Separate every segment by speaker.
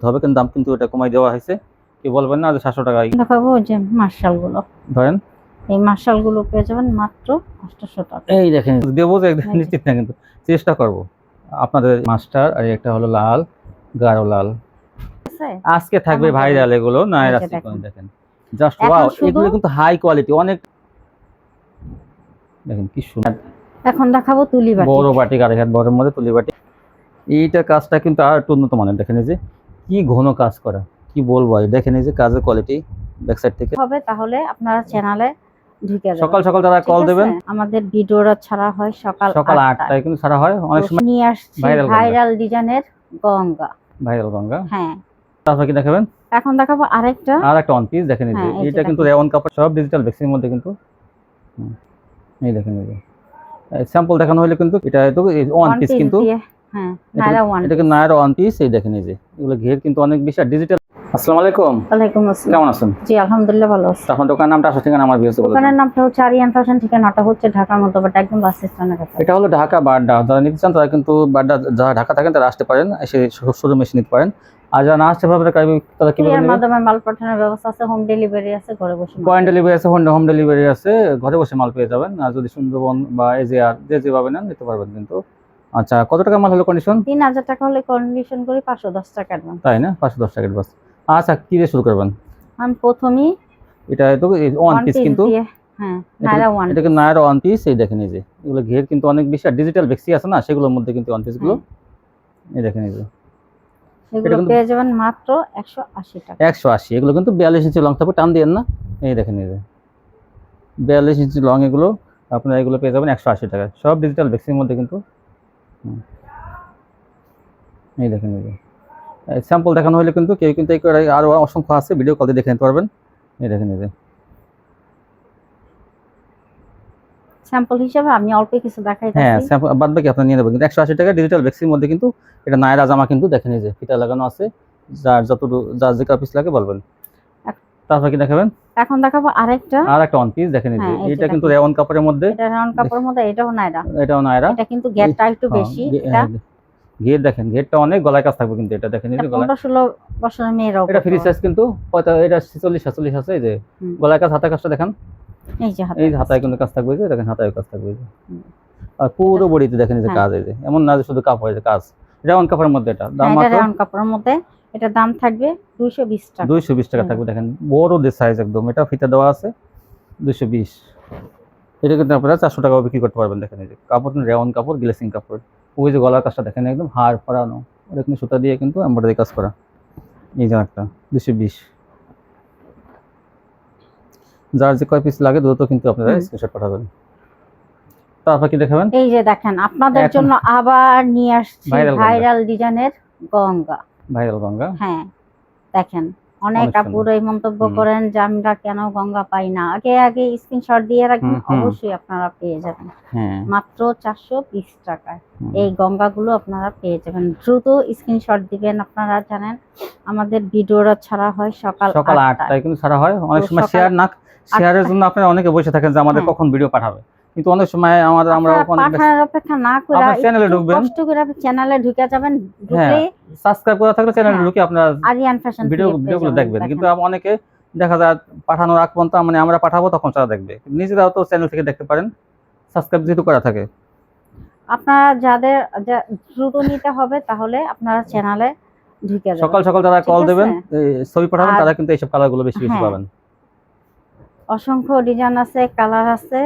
Speaker 1: হবে, কিন্তু দাম কিন্তু এটা কমাই দেওয়া হয়েছে। কি বলবেন না যে 700 টাকায়
Speaker 2: দেখাবো যে মার্শালগুলো,
Speaker 1: ধরেন
Speaker 2: এই মার্শালগুলো পেয়ে যাবেন মাত্র 800 টাকা।
Speaker 1: এই দেখেন, দেবো যে একদম নিশ্চিত না, কিন্তু চেষ্টা করব। আপনাদের মাস্টার আর একটা হলো লাল, গাঢ় লাল আজকে থাকবে ভাইরাল, এগুলো নায়রা সিকোয়েন্স দেখেন, জাস্ট ওয়াও। এগুলো কিন্তু হাই কোয়ালিটি অনেক, দেখেন কি সুন্দর।
Speaker 2: এখন দেখাবো তুলি বাটি,
Speaker 1: বড় বাটি, আর এখানে বড়ের মধ্যে তুলি বাটি। এইটা কাজটা কিন্তু আর একটু উন্নত মানের, দেখেন এই যে কি ঘন কাজ করা, কি বলবো। দেখেন এই যে কাজের কোয়ালিটি ব্যাক সাইড থেকে
Speaker 2: হবে। তাহলে আপনারা চ্যানেলে ঢুকে যাবেন,
Speaker 1: সকাল সকাল তারা কল দেবেন।
Speaker 2: আমাদের ভিডিওটা ছাড়া হয় সকাল
Speaker 1: 8টায় কিন্তু ছাড়া হয়। অনেক সময়
Speaker 2: নিয়ে আসছি ভাইরাল ডিজাইনের গঙ্গা,
Speaker 1: ভাইরাল গঙ্গা।
Speaker 2: হ্যাঁ,
Speaker 1: তারপর কি দেখাবেন?
Speaker 2: এখন দেখাবো আরেকটা
Speaker 1: ওয়ান পিস। দেখেন এই যে এটা কিন্তু রেওয়ান কাপড়, সব ডিজিটাল বেক্সের মধ্যে কিন্তু। এই দেখেন এই যে স্যাম্পল দেখানো হলে কিন্তু এটা তো ওয়ান পিস, কিন্তু
Speaker 2: হ্যাঁ নায়রা ওয়ান,
Speaker 1: এটা কিন্তু নায়রা ওয়ান পিস। এই দেখেন এই যে এগুলো ঘের কিন্তু অনেক বেশি ডিজিটাল। আসসালামু আলাইকুম।
Speaker 2: ওয়ালাইকুম আসসালাম,
Speaker 1: কেমন আছেন?
Speaker 2: জি আলহামদুলিল্লাহ ভালো আছি।
Speaker 1: আপনার দোকানের নামটা আসলে ঠিকানা আমার ভিউয়ার্স বলুন।
Speaker 2: দোকানের নামটা হচ্ছে আরিয়ান ফ্যাশন, ঠিকানাটা হচ্ছে ঢাকার মধ্যবাড্ডা, একদম বাস স্ট্যান্ডের কাছে।
Speaker 1: এটা হলো ঢাকা বাড্ডা। যারা নিতে চান তারা কিন্তু বাড্ডা, যারা ঢাকা থাকেন তারা আসতে পারেন, এসে শোরুমে এসে নিতে পারেন। আর যারা না আসতে পারবেন তারা কিভাবে নেবেন?
Speaker 2: মাধ্যমে মাল পাঠানোর ব্যবস্থা আছে, হোম ডেলিভারি আছে, ঘরে বসে
Speaker 1: পয়েন্ট ডেলিভারি আছে, হোম ডেলিভারি আছে, ঘরে বসে মাল পেয়ে যাবেন। আর যদি সুন্দরবন বা এজিআর যেভাবে নেন নিতে পারবেন কিন্তু। আচ্ছা, কত টাকা মাল হলো কন্ডিশন?
Speaker 2: 3000 টাকা হলে কন্ডিশন করি 510 টাকা অ্যাডভান্স।
Speaker 1: তাই না? 510 টাকা বাস। আচ্ছা, কি দিয়ে শুরু করবেন?
Speaker 2: আমি প্রথমেই
Speaker 1: এটা তো ওয়ান পিস, কিন্তু
Speaker 2: হ্যাঁ নায়রা ওয়ান,
Speaker 1: এটাকে নায়রা ওয়ান পিস। এই দেখেন এই যে এগুলো ঘের কিন্তু অনেক বেশি, আর ডিজিটাল বেক্সি আছে না, সেগুলোর মধ্যে কিন্তু ওয়ান পিস গুলো। এই দেখেন এই যে
Speaker 2: এগুলো পেয়ে যাবেন মাত্র 180 টাকা।
Speaker 1: 180। এগুলো কিন্তু 42 ইঞ্চি লং থাকবে, টান দিয়েন না। এই দেখেন এই যে 42 ইঞ্চি লং, এগুলো আপনারা এগুলো পেয়ে যাবেন 180 টাকা, সব ডিজিটাল বেক্সির মধ্যে কিন্তু। এই দেখেন এই যে স্যাম্পল দেখানো হলে কিন্তু কেউ কিন্তু আরো অসংখ্য আছে, ভিডিও কল দিয়ে দেখে নিতে পারবেন। এই দেখেন এই যে
Speaker 2: স্যাম্পল হিসেবে আমি অল্প কিছু দেখাইতাছি।
Speaker 1: হ্যাঁ, স্যাম্পল বাদ বাকি আপনি নিয়ে নেবেন, কিন্তু 180 টাকা ডিজিটাল বেক্সির মধ্যে কিন্তু। এটা নায়রা জামা কিন্তু, দেখেন এই যে ফিতা লাগানো আছে, যার যে পিস লাগে বলবেন। তারপর কি দেখাবেন?
Speaker 2: এখন দেখাবো আরেকটা
Speaker 1: ওয়ান পিস। দেখেন এই যে এটা কিন্তু রেওয়ান কাপড়ের মধ্যে,
Speaker 2: এটা রেওয়ান কাপড়ের মধ্যে, এটাও নায়রা,
Speaker 1: এটা
Speaker 2: কিন্তু গেটটা একটু বেশি। এটা
Speaker 1: ঘের দেখেন, ঘেরটা অনেক গলায় কাজ থাকবে কিন্তু। এটা দেখেন এই যে গলায়
Speaker 2: 15-16 বছরের মেয়েরাও,
Speaker 1: এটা ফ্রি সাইজ কিন্তু। এটা 46-47 আছে। এই যে গলায় কাজ, হাতায় কাজটা দেখেন, এই যে হাতায় কিন্তু কাজ থাকবে, যে দেখেন হাতায় কাজ থাকবে। আর পুরো বডিতে দেখেন এই যে কাজ, এই যে এমন না যে শুধু কাপড়, এই যে কাজ রেওয়ান কাপড়ের মধ্যে। এটা দাম মাত্র
Speaker 2: রেওয়ান কাপড়ের মধ্যে, এটা দাম থাকবে 220 টাকা।
Speaker 1: 220 টাকা থাকবে। দেখেন বড় সাইজ একদম, এটা ফিতা দেওয়া আছে 220। এটা কিন্তু আপনারা 400 টাকা বিক্রি করতে পারবেন। দেখেন এই যে কাপড় রেওয়ান কাপড়, গ্লেসিং কাপড়। ওই যে গলার কাজটা দেখেন, একদম হাড় পরানো, ওটা কিন্তু সুতা দিয়ে কিন্তু এমব্রয়ডারি কাজ করা। এই যে একটা 220। যার যে কয় পিস লাগে দ্রুত কিন্তু আপনারা স্ক্রিনশট পাঠাবেন। তারপর কি দেখাবেন?
Speaker 2: এই যে দেখেন আপনাদের জন্য আবার নিয়ে আসছি ভাইরাল ডিজাইনের গঙ্গা,
Speaker 1: ভাইরাল গঙ্গা।
Speaker 2: হ্যাঁ দেখেন, অনেক আপুরাই মন্তব্য করেন যে আমরা কেন গঙ্গা পাই না। আগে স্ক্রিনশট দিয়ে রাখবেন, অবশ্যই আপনারা পেয়ে যাবেন মাত্র 420 টাকায়। এই গঙ্গাগুলো আপনারা পেয়ে যাবেন, দ্রুত স্ক্রিনশট দিবেন। আপনারা জানেন আমাদের ভিডিওটা ছাড়া হয় সকাল 8টায়, কিন্তু
Speaker 1: ছাড়া হয়। অনেক সময় শেয়ারের জন্য আপনারা অনেকে বসে থাকেন যে আমাদের কখন ভিডিও পাঠাবে, কিন্তু অনেক সময় আমরা
Speaker 2: পাঠানোর অপেক্ষা না করে
Speaker 1: চ্যানেলে ঢুকবেন,
Speaker 2: কষ্ট করে চ্যানেলে ঢুকে যাবেন, ঢুকে
Speaker 1: সাবস্ক্রাইব করা থাকলে চ্যানেলে ঢুকে আপনারা
Speaker 2: আরিয়ান ফ্যাশন
Speaker 1: ভিডিওগুলো দেখবেন। কিন্তু অনেকে দেখা যায় পাঠানোর আগ পর্যন্ত, মানে আমরা পাঠাবো তখন তারা দেখবে, নিজেরাও তো চ্যানেল থেকে দেখতে পারেন, সাবস্ক্রাইব যেহেতু করা থাকে।
Speaker 2: আপনারা যাদের দ্রুত নিতে হবে তাহলে আপনারা চ্যানেলে ঢুকে যাবেন।
Speaker 1: সকাল সকাল যারা কল দেবেন, ছবি পাঠাবেন, তারা কিন্তু এইসব কালারগুলো বেশি বেশি পাবেন।
Speaker 2: অসংখ্য ডিজাইন আছে, কালার আছে,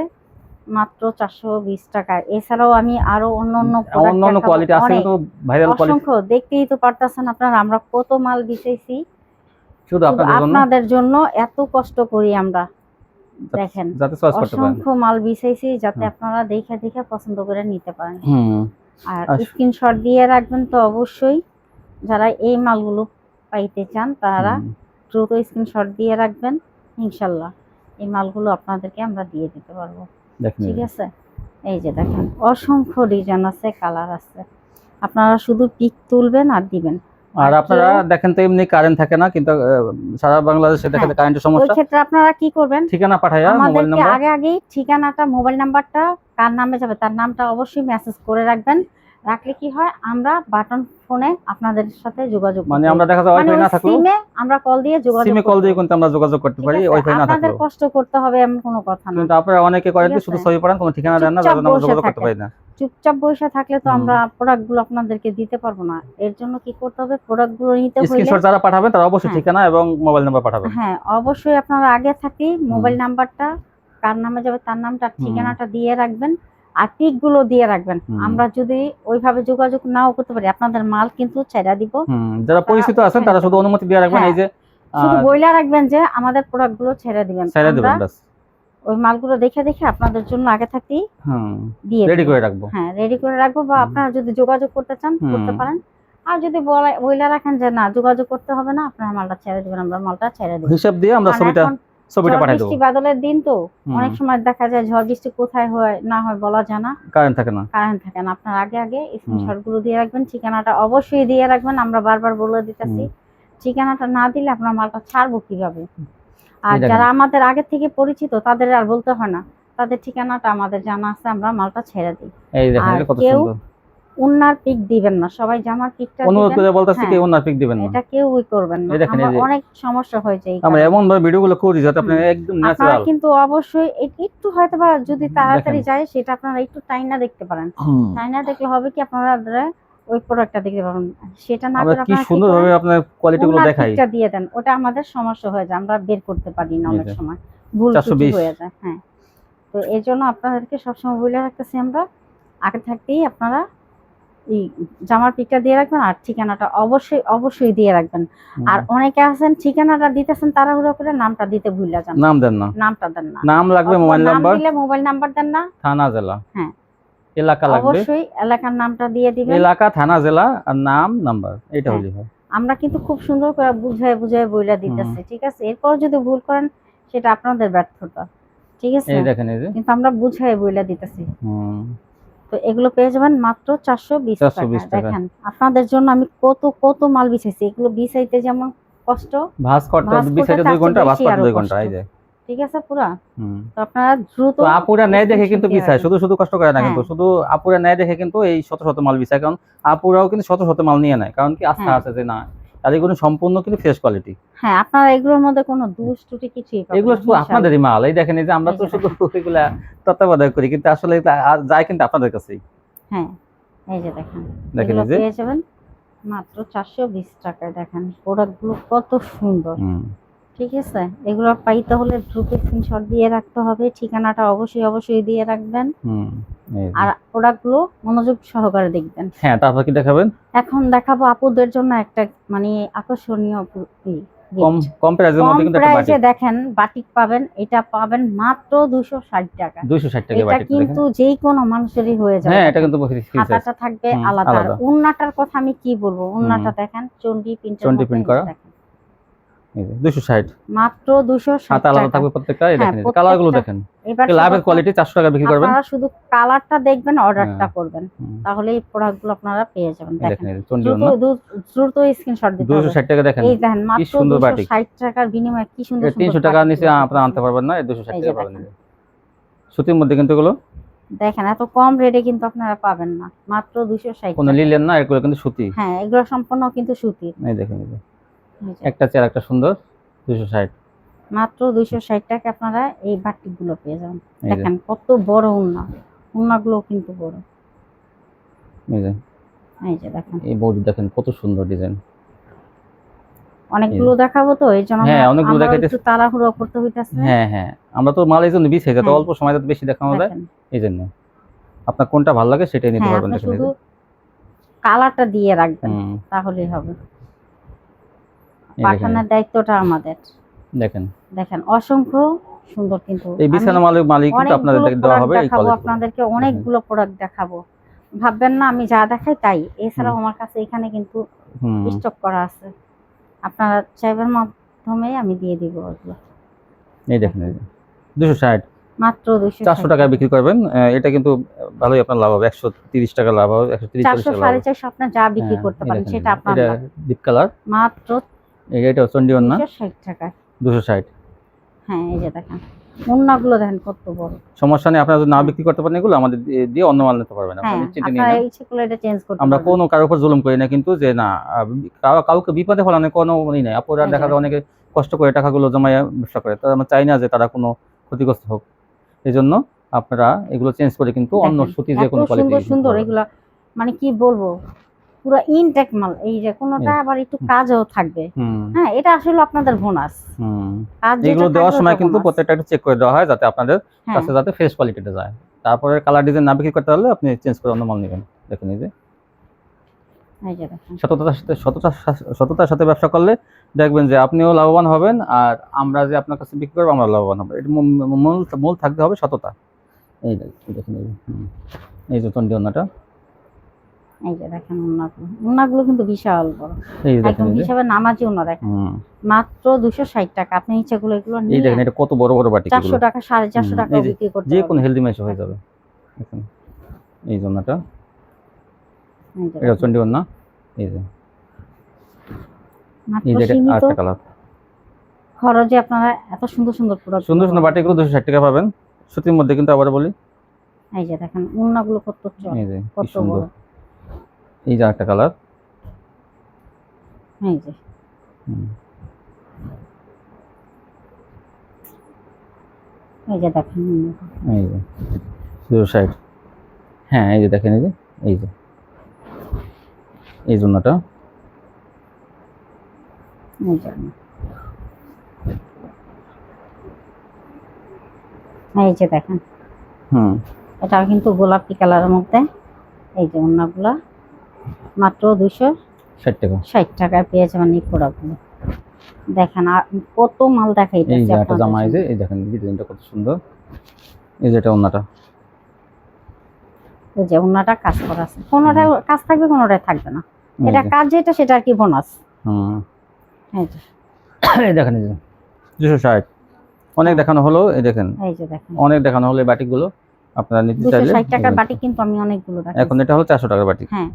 Speaker 2: মাত্র 420 টাকা। এছাড়াও আমি আরো অন্যান্য
Speaker 1: কোয়ালিটি আছে, কিন্তু ভাইরাল কোয়ালিটি
Speaker 2: অসংখ্য, দেখতেই তো পারতেছেন আপনারা আমরা কত মাল বিছাইছি
Speaker 1: শুধু
Speaker 2: আপনাদের জন্য। এত কষ্ট করি আমরা, দেখেন অসংখ্য মাল বিছাইছি যাতে আপনারা দেখে দেখে পছন্দ করে নিতে পারেন। আর স্ক্রিনশট দিয়ে রাখবেন তো অবশ্যই, যারা এই মালগুলো পাইতে চান তারা দ্রুত স্ক্রিনশট দিয়ে রাখবেন, ইনশাল্লাহ এই মালগুলো আপনাদেরকে আমরা দিয়ে দিতে পারবো। ঠিক আছে, এই যে দেখেন অসংখ্য ডিজাইন আছে, কালার আছে, আপনারা শুধু পিক তুলবেন আর দিবেন।
Speaker 1: আর আপনারা দেখেন তো এমনি কারেন্ট থাকে না, কিন্তু সারা বাংলাদেশে দেখেন কারেন্টের সমস্যা।
Speaker 2: ওই ক্ষেত্রে আপনারা কি করবেন,
Speaker 1: ঠিকানা পাঠায়া মোবাইল নাম্বার,
Speaker 2: আগে ঠিকানাটা, মোবাইল নাম্বারটা কার নামে যাবে তার নামটা অবশ্যই মেসেজ করে রাখবেন। রাখলে কি হয়, আমরা বাটন ফোনে আপনাদের সাথে যোগাযোগ
Speaker 1: মানে আমরা দেখা যায় ওয়াইফাই না থাকলেও
Speaker 2: সিমে আমরা কল দিয়ে যোগাযোগ
Speaker 1: সিমে কল দিয়ে কিন্তু আমরা যোগাযোগ করতে পারি, ওয়াইফাই না
Speaker 2: আপনাদের
Speaker 1: থাকলেও।
Speaker 2: কষ্ট করতে হবে এমন কোনো কথা না।
Speaker 1: কিন্তু আপনারা অনেকে করেন কি শুধু ছবি পাঠান, কোনো ঠিকানা দেন না, যার জন্য আমরা যোগাযোগ করতে পারি না।
Speaker 2: চুপচাপ বসে থাকলে তো আমরা প্রোডাক্টগুলো আপনাদেরকে দিতে পারবো না। এর জন্য কি করতে হবে, প্রোডাক্টগুলো নিতে হলে
Speaker 1: স্ক্রিনশট যারা পাঠাবেন তারা অবশ্যই ঠিকানা এবং মোবাইল নাম্বার পাঠাবেন।
Speaker 2: হ্যাঁ, অবশ্যই আপনারা আগে থাকি মোবাইল নাম্বারটা, কার নামে যাবে তার নামটা, ঠিকানাটা দিয়ে রাখবেন, আর টিকগুলো দিয়ে রাখবেন। আমরা যদি ওইভাবে যোগাযোগ নাও করতে পারি, আপনাদের মাল কিন্তু ছেড়ে দিব।
Speaker 1: যারা পরিচিত আছেন তারা শুধু অনুমতি দিয়ে রাখবেন, এই যে
Speaker 2: শুধু বইলা রাখবেন যে আমাদের প্রোডাক্টগুলো ছেড়ে দিবেন,
Speaker 1: ছেড়ে দিবেন বাস।
Speaker 2: ওই মালগুলো দেখে দেখে আপনাদের জন্য আগে থাকি দিয়ে
Speaker 1: রেডি করে রাখবো।
Speaker 2: হ্যাঁ, রেডি করে রাখবো, বা আপনারা যদি যোগাযোগ করতে চান করতে পারেন। আর যদি বইলা রাখেন যে না যোগাযোগ করতে হবে না, আপনারা মালটা ছেড়ে দিবেন, আমরা মালটা ছেড়ে দেব।
Speaker 1: হিসাব দিয়ে আমরা ছবিটা পাঠিয়ে দেব।
Speaker 2: বৃষ্টি বাদলের দিন তো অনেক সময় দেখা যায় ঝড় বৃষ্টি কোথায় হয় না হয় বলা যায় না, কারেন্ট থাকে না। আপনার আগে আগে স্ক্রিনশটগুলো দিয়ে রাখবেন, ঠিকানাটা অবশ্যই দিয়ে রাখবেন। আমরা বারবার বলে দিতেছি, ঠিকানাটা না দিলে আপনার মালটা ছাড়বো কিভাবে? আর যারা আমাদের আগে থেকে পরিচিত তাদের আর বলতে হয় না, তাদের ঠিকানাটা আমাদের জানা আছে, আমরা মালটা ছেড়ে দিই।
Speaker 1: এই দেখেন কত সুন্দর।
Speaker 2: উন্নার পিক দিবেন না, সবাই জামার পিকটা দিবেন।
Speaker 1: অনুরোধ করে বলতাছি কি উন্নার পিক দিবেন না,
Speaker 2: এটা কেউই করবেন না। অনেক সমস্যা হয়ে যায়,
Speaker 1: আমরা এমন ভাবে ভিডিওগুলো করি যাতে আপনি একদম ন্যাচারাল।
Speaker 2: কিন্তু অবশ্যই একটু হয়তোবা যদি তাড়াতাড়ি যায় সেটা আপনারা একটু টাইনা দেখতে পারেন। টাইনা দেখলে হবে কি, আপনারা ওই প্রোডাক্টটা দেখতে পাবেন। সেটা না করে
Speaker 1: কি সুন্দর ভাবে আপনার কোয়ালিটিগুলো দেখাই,
Speaker 2: পিকটা দিয়ে দেন, ওটা আমাদের সমস্যা হয়ে যায়, আমরা বের করতে পারি না অনেক সময়, ভুল ত্রুটি হয়ে যায়। হ্যাঁ, তো এর জন্য আপনাদেরকে সবসময় বলে রাখতেছি আমরা, আগে থাকতেই আপনারা এই জামার পিকটা দিয়ে রাখবেন, আর ঠিকানাটা অবশ্যই অবশ্যই দিয়ে রাখবেন। আর অনেকে আছেন ঠিকানাটা দিতেছেন তাড়াহুড়ো করে, নামটা দিতে ভুলে যান, নাম দেন না, নামটা দেন না,
Speaker 1: নাম লাগবে, মোবাইল নাম্বার
Speaker 2: দিলে মোবাইল নাম্বার দেন না,
Speaker 1: থানা জেলা,
Speaker 2: হ্যাঁ
Speaker 1: এলাকা লাগবে,
Speaker 2: অবশ্যই এলাকার নামটা দিয়ে দিবেন,
Speaker 1: এলাকা থানা জেলা আর নাম নাম্বার, এটা হলেই হয়।
Speaker 2: আমরা কিন্তু খুব সুন্দর করে বুঝায় বুঝায় বইলা দিতেছি, ঠিক আছে? এরপর যদি ভুল করেন সেটা আপনাদের ব্যর্থতা, ঠিক আছে?
Speaker 1: এই দেখেন, এই যে
Speaker 2: কিন্তু আমরা বুঝায় বইলা দিতেছি। তো এগুলো পেয়ে যাবেন মাত্র 420 টাকা। দেখেন আপনাদের জন্য আমি কত কত মাল বিছাইছি, এগুলো বিছাইতে যেমন কষ্ট,
Speaker 1: ভাঁজ করতে বিছাইতে 2 ঘন্টা, ভাঁজ করতে 2 ঘন্টা, এই যে
Speaker 2: ঠিক আছে পুরা। তো আপনারা দ্রুত,
Speaker 1: তো আপুরা নেয় দেখে কিন্তু বিছায়, শুধু শুধু কষ্ট করে না কিন্তু, শুধু আপুরা নেয় দেখে কিন্তু এই শত শত মাল বিছায়, কারণ আপুরাও কিন্তু শত শত মাল নিয়ে নেয়, কারণ কি আস্থা আছে যে না তাদের কোনো সম্পূর্ণ কিন্তু ফ্রেশ কোয়ালিটি।
Speaker 2: হ্যাঁ, আপনারা এগুলোর মধ্যে কোনো দোষ ত্রুটি কিছুই পাবেন না,
Speaker 1: এগুলো শুধু আপনাদেরই মাল। এই দেখেন, এই যে আমরা তো শুধু এগুলা তত্ত্বাবধান করি, কিন্তু আসলে যায় কিন্তু আপনাদের কাছেই।
Speaker 2: হ্যাঁ, এই যে দেখেন, এগুলো পেয়ে যাবেন মাত্র 420 টাকায়। দেখেন প্রোডাক্টগুলো কত সুন্দর, ঠিক আছে? এগুলো পাইতে হলে দ্রুত স্ক্রিনশট দিয়ে রাখতে হবে, ঠিকানাটা অবশ্যই অবশ্যই দিয়ে রাখবেন, আর প্রোডাক্টগুলো মনোযোগ সহকারে দেখবেন।
Speaker 1: হ্যাঁ, তারপর কি দেখাবেন?
Speaker 2: এখন দেখাবো আপুদের জন্য একটা মানে আকর্ষণীয়
Speaker 1: কম প্রাইসের মধ্যে কিন্তু একটা বাটিক।
Speaker 2: দেখেন বাটিক পাবেন, এটা পাবেন মাত্র 260 টাকা।
Speaker 1: 260 টাকা বাটিক,
Speaker 2: এটা কিন্তু যেই কোনো মানুষেরই হয়ে যাবে।
Speaker 1: হ্যাঁ, এটা কিন্তু
Speaker 2: হাতাটা থাকবে আলাদা। উন্নাটার কথা আমি কি বলবো, উন্নাটা দেখেন চন্ডি প্রিন্ট করা,
Speaker 1: এই যে 260
Speaker 2: মাত্র 260 টাকা।
Speaker 1: আলাদা থাকবে প্রত্যেকটা। এই দেখেন কালারগুলো দেখেন, লাভের কোয়ালিটি 400 টাকা বিক্রি করবেন।
Speaker 2: আপনারা শুধু কালারটা দেখবেন, অর্ডারটা করবেন, তাহলে এই প্রোডাক্টগুলো আপনারা পেয়ে যাবেন। দেখেন দ্রুত স্ক্রিনশট দিতে হবে।
Speaker 1: 260 টাকা দেখেন,
Speaker 2: এই দেখেন মাত্র 260 টাকার বিনিময়ে কি সুন্দর সুন্দর
Speaker 1: 300 টাকা নিচে আপনারা আনতে পারবেন না, এই 260 টাকা পাবেন। সুতির মধ্যে কিন্তু এগুলো
Speaker 2: দেখেন এত কম রেটে কিন্তু আপনারা পাবেন না, মাত্র 260
Speaker 1: কোন লিলেন না, এগুলো কিন্তু সুতি।
Speaker 2: হ্যাঁ, এগুলো সম্পূর্ণ কিন্তু সুতি।
Speaker 1: এই দেখেন, এই যে একটা চেয়ার একটা সুন্দর, 260
Speaker 2: মাত্র 260 টাকা আপনারা এই বাটিকগুলো পেয়ে যাবেন। দেখেন কত বড় উন্নাগুলো কিন্তু বড়। এই যে দেখেন, এই বডি দেখেন কত সুন্দর ডিজাইন। অনেকগুলো দেখাবো তো এই জন্য অনেকগুলো দেখাইতে একটু তাড়াহুড়ো করতে হইতাছে। হ্যাঁ হ্যাঁ, আমরা তো মাল এইজন্য বিছে যাতে অল্প সময় যাতে বেশি দেখানো যায়, এইজন্য আপনার কোনটা ভালো লাগে সেটাই নিতে পারবেন। দেখেন শুধু কালারটা দিয়ে রাখবেন তাহলেই হবে, পাঠানোর দায়িত্বটা আমাদের। দেখেন দেখেন অসংখ্য সুন্দর, কিন্তু এই বিছানা মালিক কিন্তু আপনাদের দেওয়া হবে। এই কোয়ালিটি আপনাদেরকে অনেকগুলো প্রোডাক্ট দেখাবো, ভাববেন না আমি যা দেখাই তাই। এছাড়াও আমার কাছে এখানে কিন্তু স্টক করা আছে, আপনারা চাইবার মাধ্যমে আমি দিয়ে দিব ওগুলো। এই দেখেন 260 মাত্র 400 টাকা বিক্রি করবেন, এটা কিন্তু ভালোই আপনার লাভ হবে। 130 টাকা লাভ হবে, 130 টাকা 400 আপনার যা বিক্রি করতে পারেন সেটা আপনার। এটা ডিপ কালার মাত্র, এটা চন্ডিওন না, 260 টাকা 260। হ্যাঁ, এই যে দেখেন ওন্নাগুলো দেখেন কত বড়।
Speaker 1: সমস্যা নেই, আপনারা যদি না বিক্রি করতে পারেন এগুলো আমাদের দিয়ে অন্য মাল নিতে পারবেন,
Speaker 2: হ্যাঁ,
Speaker 1: আপনারা নিশ্চিন্তে নিয়ে
Speaker 2: আপনারা
Speaker 1: নেন।
Speaker 2: ইচ্ছে করলে এটা চেঞ্জ করতে
Speaker 1: আমরা
Speaker 2: পারবেন।
Speaker 1: কোনো কারোর উপর জুলুম করি না কিন্তু, যে না কাউকে বিপদে ফেলানোর কোনো মানে নেই। আপনারা
Speaker 2: এই যে
Speaker 1: দেখা যায় অনেকে কষ্ট করে টাকাগুলো জমায় ব্যবসা করে, তো আমরা চাই না যে তারা কোনো ক্ষতিগ্রস্ত হোক। এই জন্য আপনারা এগুলো চেঞ্জ করে কিন্তু অন্য
Speaker 2: দেখেন,
Speaker 1: সুতি যে কোনো
Speaker 2: এত
Speaker 1: কোয়ালিটি
Speaker 2: সুন্দর সুন্দর এগুলা, মানে কি বলবো, পুরো ইনটেক মাল। এই যে কোনোটা আবার একটু কাজও থাকবে। হ্যাঁ, এটা আসলে আপনাদের বোনাস। কাজ যেটা
Speaker 1: এগুলো দেওয়ার
Speaker 2: থাকবে
Speaker 1: সময়
Speaker 2: ওটা
Speaker 1: কিন্তু
Speaker 2: bonus।
Speaker 1: প্রত্যেকটা একটু চেক করে দেওয়া হয়, যাতে আপনাদের
Speaker 2: হ্যাঁ,
Speaker 1: কাছে যাতে ফ্রেশ কোয়ালিটিটা যায়। তারপরে কালার ডিজাইন না বিক্রি করতে পারলে আপনি চেঞ্জ করে অন্য মাল নেবেন। দেখুন এই যে
Speaker 2: এই যে দেখেন,
Speaker 1: সততার সাথে ব্যবসা করলে দেখবেন যে আপনিও লাভবান হবেন, আর আমরা যে আপনার কাছে বিক্রি করবো আমরা লাভবান হবো। এটা মূল থাকতে হবে সততা। এই দেখুন এই যে, এই যে চন্ডী ওন্নাটা,
Speaker 2: এই যে দেখেন ওন্নাগুলো কিন্তু বিশাল বড়,
Speaker 1: এই যে দেখেন
Speaker 2: একদম
Speaker 1: এই যে,
Speaker 2: হিসাবে নামাজি ওন্না। দেখেন মাত্র 260 টাকা। আপনি ইচ্ছাগুলো এগুলো
Speaker 1: এই
Speaker 2: নিয়ে
Speaker 1: দেখেন এটা কত বড় বড় বাটিক,
Speaker 2: 400 টাকা 450 টাকা
Speaker 1: এই যে
Speaker 2: বিক্রি করতে
Speaker 1: যে কোনো
Speaker 2: পারবেন।
Speaker 1: হেলদি ম্যাচ হয়ে যাবে। দেখুন এই যে ওন্নাটা,
Speaker 2: এই যে
Speaker 1: এটা চন্ডী ওন্না, এই যে
Speaker 2: মাত্র
Speaker 1: এই যে
Speaker 2: সীমিত
Speaker 1: আরেকটা কালার।
Speaker 2: খরচে আপনারা এত সুন্দর সুন্দর প্রোডাক্ট,
Speaker 1: সুন্দর সুন্দর বাটিগুলো 260 টাকা পাবেন সুতির মধ্যে, কিন্তু আবার বলি
Speaker 2: এই যে দেখেন ওন্নাগুলো কত
Speaker 1: এই যে কি
Speaker 2: কত
Speaker 1: সুন্দর।
Speaker 2: বড়।
Speaker 1: এই যে আরেকটা কালার,
Speaker 2: এই যে এই যে দেখেন
Speaker 1: এই যে 260। হ্যাঁ এই যে দেখেন এই যে এই যে এই জন্যটা,
Speaker 2: এই যে এই যে দেখেন, এটা কিন্তু গোলাপি কালারের মধ্যে। এই যে ওন্নাগুলা মাত্র 260
Speaker 1: টাকা
Speaker 2: 60 টাকায় পেয়ে যাবেন এই প্রোডাক্টগুলো। দেখেন আর কত মাল
Speaker 1: এই
Speaker 2: দেখাইতেছি
Speaker 1: যে একটা
Speaker 2: আপনাদের
Speaker 1: জামা, এই যে
Speaker 2: জন্য।
Speaker 1: এই দেখেন ডিজাইনটা কত সুন্দর। এই যে এটা ওন্নাটা,
Speaker 2: এই যে ওন্নাটা কাজ করা আছে, কোনোটায় কাজ থাকবে কোনোটায় থাকবে না।
Speaker 1: এই
Speaker 2: এটা
Speaker 1: যে,
Speaker 2: কাজ যেটা সেটা আর কি বোনাস। এই যে
Speaker 1: এই দেখেন এই যে 260। অনেক দেখানো হলো, এই দেখেন
Speaker 2: এই যে দেখেন
Speaker 1: অনেক দেখানো হলো এই বাটিকগুলো। আপনারা নিতে চাইলে
Speaker 2: 260 টাকার বাটি কিন্তু আমি অনেকগুলো দেখাই।
Speaker 1: এখন এটা হলো 400 টাকার বাটি।
Speaker 2: হ্যাঁ,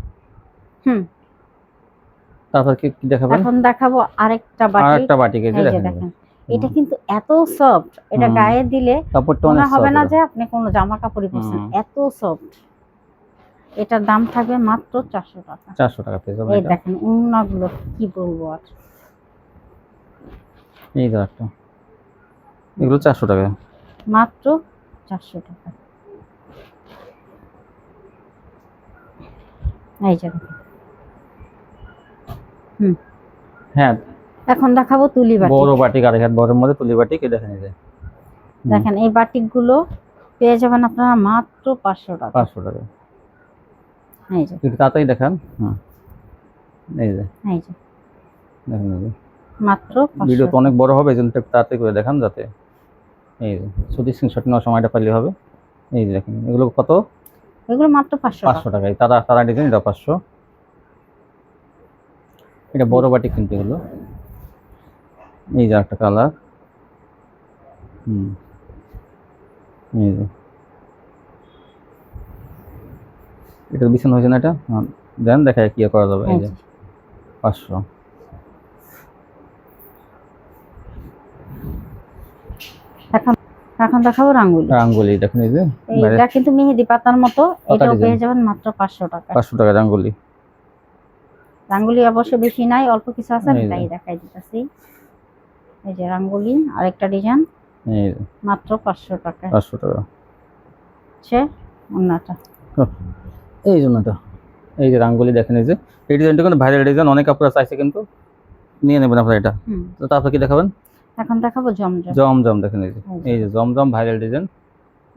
Speaker 1: তারপর কি দেখাবেন?
Speaker 2: এখন দেখাবো আরেকটা বাটি।
Speaker 1: আরেকটা বাটি, এই যে
Speaker 2: এই যে
Speaker 1: দেখেন
Speaker 2: দেখেন, এটা কিন্তু এত সফট, এটা গায়ে দিলে
Speaker 1: কাপড়টা
Speaker 2: মনে
Speaker 1: অনেক
Speaker 2: হবে না
Speaker 1: সফট।
Speaker 2: যে আপনি কোনো জামা কাপড়ই পরছেন, এত সফট। এটার দাম থাকবে মাত্র 400 টাকা।
Speaker 1: 400 টাকা পেয়ে যাবেন
Speaker 2: এই
Speaker 1: এটা।
Speaker 2: দেখেন ওন্নাগুলো কি বলবো আর।
Speaker 1: এই যে একটা, এগুলো 400 টাকা,
Speaker 2: মাত্র 400 টাকা। এই যে দেখেন।
Speaker 1: হ্যাঁ
Speaker 2: এখন দেখাবো তুলি বাটি।
Speaker 1: বড় বাটিক, আর হাত বড়ের মধ্যে তুলি বাটিক, এই দেখেন এই যে
Speaker 2: দেখেন এই বাটিকগুলো পেয়ে যাবেন আপনারা মাত্র 500 টাকা।
Speaker 1: 500 টাকা।
Speaker 2: এই যে
Speaker 1: একটু তাড়াতাড়ি দেখান। এই যে
Speaker 2: এই যে
Speaker 1: দেখেন এই যে,
Speaker 2: মাত্র 500।
Speaker 1: ভিডিও তো অনেক বড় হবে, এই জন্য একটু তাড়াতাড়ি করে দেখান, যাতে এই যে শুধু স্ক্রিনশট নেওয়ার সময়টা পাইলে হবে। এই যে দেখেন এগুলো কত?
Speaker 2: এগুলো মাত্র 500 টাকা।
Speaker 1: 500 টাকায়। তারা তারা ডিজাইন, এটা 500। এটা বড় বাটিক কিন্তু এগুলো। এই যে একটা কালার, এই যে এটা বিছানো হয়েছে না, এটা দেন দেখায় কি করা যাবে। এই যে 500।
Speaker 2: এখন এখন দেখাবো রাঙ্গুলি।
Speaker 1: রাঙ্গুলি দেখেন এই যে,
Speaker 2: এটা কিন্তু মেহেদি পাতার মতো, এটাও পেয়ে যাবেন মাত্র 500 টাকা।
Speaker 1: 500 টাকা রাঙ্গুলি।
Speaker 2: রাঙ্গুলি অবশ্য বেশি নাই, অল্প কিছু আছে, আমি তাই দেখাই দিতেছি। এই যে রাঙ্গুলি আরেকটা ডিজাইন,
Speaker 1: এই যে
Speaker 2: মাত্র 500 টাকা।
Speaker 1: 500 টাকা।
Speaker 2: আচ্ছা ওন্নাটা,
Speaker 1: এই জন্যটা, এই যে রাঙ্গুলি দেখেন এই যে, এই ডিজাইনটা কিন্তু ভাইরাল ডিজাইন, অনেক আপনারা চাইছে, কিন্তু নিয়ে নেবেন আপনারা এটা। তো তারপর কি দেখাবেন?
Speaker 2: এখন দেখাবো জমজম।
Speaker 1: জমজম দেখেন এই যে, এই যে জমজম ভাইরাল ডিজাইন,